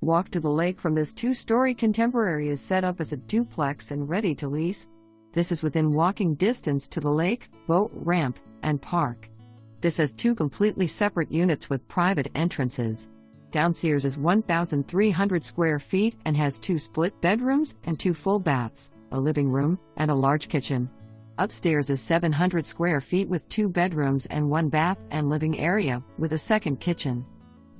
Walk to the lake from this 2-story contemporary is set up as a duplex and ready to lease. This is within walking distance to the lake, boat ramp, and park. This has 2 completely separate units with private entrances. Downstairs is 1,300 square feet and has 2 split bedrooms and 2 full baths, a living room, and a large kitchen. Upstairs is 700 square feet with 2 bedrooms and 1 bath and living area, with a second kitchen.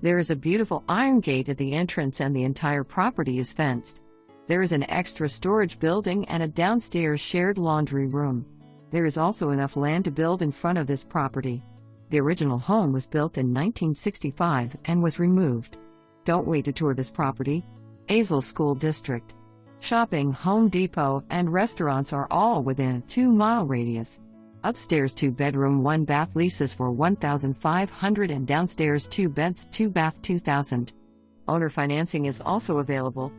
There is a beautiful iron gate at the entrance and the entire property is fenced. There is an extra storage building and a downstairs shared laundry room. There is also enough land to build in front of this property. The original home was built in 1965 and was removed. Don't wait to tour this property. Azle School District. Shopping, Home Depot, and restaurants are all within a 2-mile radius. Upstairs 2-bedroom 1-bath leases for $1,500 and downstairs 2 beds 2 bath $2,000. Owner financing is also available.